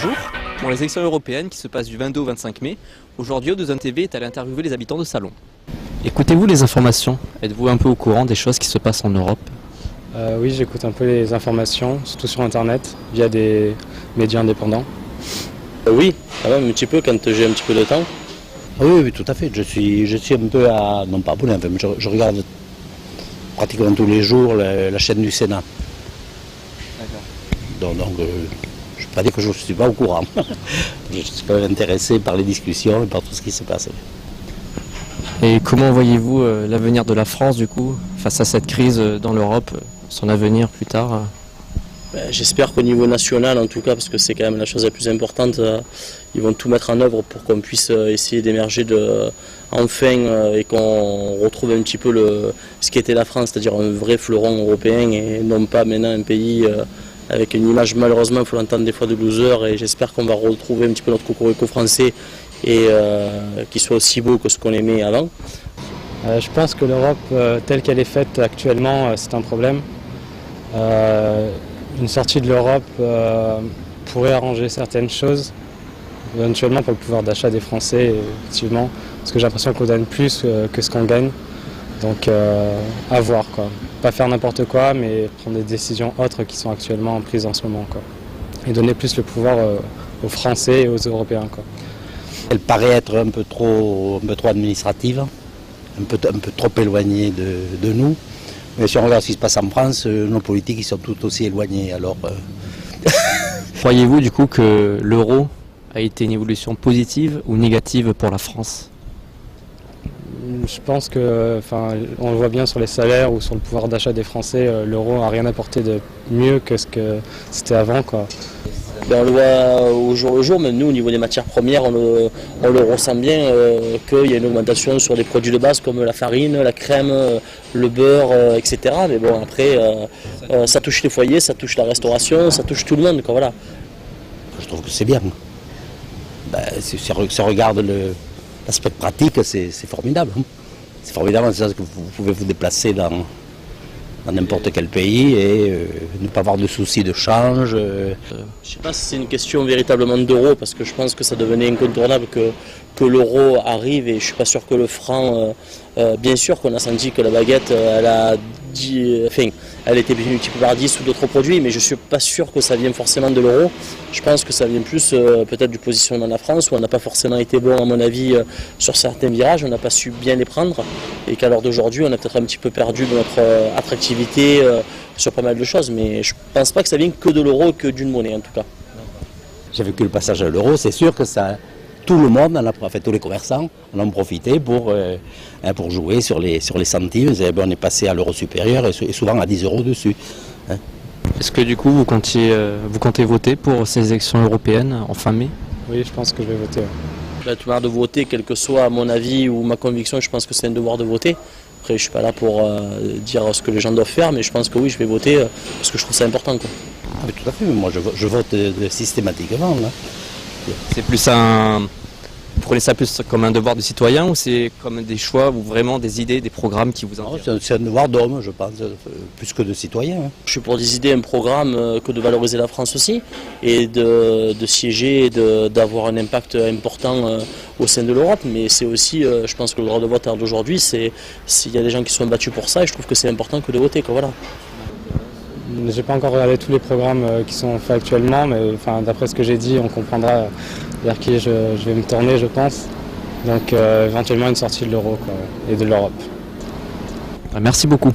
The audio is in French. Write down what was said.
Bonjour, pour les élections européennes qui se passent du 22 au 25 mai, aujourd'hui O2 TV est allé interviewer les habitants de Salon. Écoutez-vous les informations? Êtes-vous un peu au courant des choses qui se passent en Europe? Oui, j'écoute un peu les informations, surtout sur internet, via des médias indépendants. Oui, quand même un petit peu quand j'ai un petit peu de temps. Oui, tout à fait. Je suis un peu à... non pas abonné, mais je regarde pratiquement tous les jours la chaîne du Sénat. D'accord. Donc je ne vais pas dire que je ne suis pas au courant. Je suis quand même intéressé par les discussions et par tout ce qui se passe. Et comment voyez-vous l'avenir de la France du coup, face à cette crise dans l'Europe, son avenir plus tard? J'espère qu'au niveau national, en tout cas, parce que c'est quand même la chose la plus importante, ils vont tout mettre en œuvre pour qu'on puisse essayer d'émerger enfin et qu'on retrouve un petit peu ce qu'était la France, c'est-à-dire un vrai fleuron européen et non pas maintenant un pays avec une image, malheureusement, il faut l'entendre des fois, de loser, et j'espère qu'on va retrouver un petit peu notre cocorico français et qu'il soit aussi beau que ce qu'on aimait avant. Je pense que l'Europe telle qu'elle est faite actuellement, c'est un problème. Une sortie de l'Europe pourrait arranger certaines choses, éventuellement pour le pouvoir d'achat des Français, effectivement, parce que j'ai l'impression qu'on donne plus que ce qu'on gagne. Donc à voir, quoi. Pas faire n'importe quoi, mais prendre des décisions autres qui sont actuellement prises en ce moment, quoi. Et donner plus le pouvoir aux Français et aux Européens, quoi. Elle paraît être un peu trop administrative, un peu trop éloignée de nous. Mais si on regarde ce qui se passe en France, nos politiques ils sont tout aussi éloignés. Alors, Croyez-vous du coup que l'euro a été une évolution positive ou négative pour la France? Je pense que, on le voit bien sur les salaires ou sur le pouvoir d'achat des Français, l'euro n'a rien apporté de mieux que ce que c'était avant, quoi. On le voit au jour le jour, même nous au niveau des matières premières, on le ressent bien qu'il y a une augmentation sur des produits de base comme la farine, la crème, le beurre, etc. Mais bon, après, ça touche les foyers, ça touche la restauration, ça touche tout le monde, quoi, voilà. je trouve que c'est bien. Si on regarde l'aspect pratique, c'est formidable. C'est formidable en ce sens que vous pouvez vous déplacer dans n'importe quel pays et ne pas avoir de soucis de change. Je ne sais pas si c'est une question véritablement d'euro, parce que je pense que ça devenait incontournable que l'euro arrive, et je ne suis pas sûr que le franc, bien sûr qu'on a senti que la baguette, elle était multipliée par 10 ou d'autres produits, mais je ne suis pas sûr que ça vienne forcément de l'euro. Je pense que ça vient plus peut-être du positionnement de la France, où on n'a pas forcément été bon, à mon avis, sur certains virages, on n'a pas su bien les prendre, et qu'à l'heure d'aujourd'hui, on a peut-être un petit peu perdu de notre attractivité sur pas mal de choses, mais je ne pense pas que ça vienne que de l'euro, que d'une monnaie en tout cas. J'ai vécu le passage à l'euro, c'est sûr que ça... Tout le monde, tous les commerçants en ont profité pour jouer sur les centimes. On est passé à l'euro supérieur et souvent à 10 € dessus. Est-ce que du coup vous comptez voter pour ces élections européennes en fin mai? Oui, je pense que je vais voter. J'ai tout marre de voter, quel que soit mon avis ou ma conviction, je pense que c'est un devoir de voter. Après, je ne suis pas là pour dire ce que les gens doivent faire, mais je pense que oui, je vais voter parce que je trouve ça important, quoi. Ah, mais tout à fait, moi je vote systématiquement. Là. C'est plus vous prenez ça plus comme un devoir de citoyen, ou c'est comme des choix ou vraiment des idées, des programmes qui vous intéressent? C'est un devoir d'homme, je pense, plus que de citoyen. Je suis pour des idées, un programme que de valoriser la France aussi, et de siéger et d'avoir un impact important au sein de l'Europe. Mais c'est aussi, je pense que le droit de vote d'aujourd'hui, il y a des gens qui sont battus pour ça, et je trouve que c'est important que de voter, quoi, voilà. J'ai pas encore regardé tous les programmes qui sont faits actuellement, mais d'après ce que j'ai dit, on comprendra vers qui je vais me tourner, je pense. Donc éventuellement une sortie de l'euro, quoi, et de l'Europe. Merci beaucoup.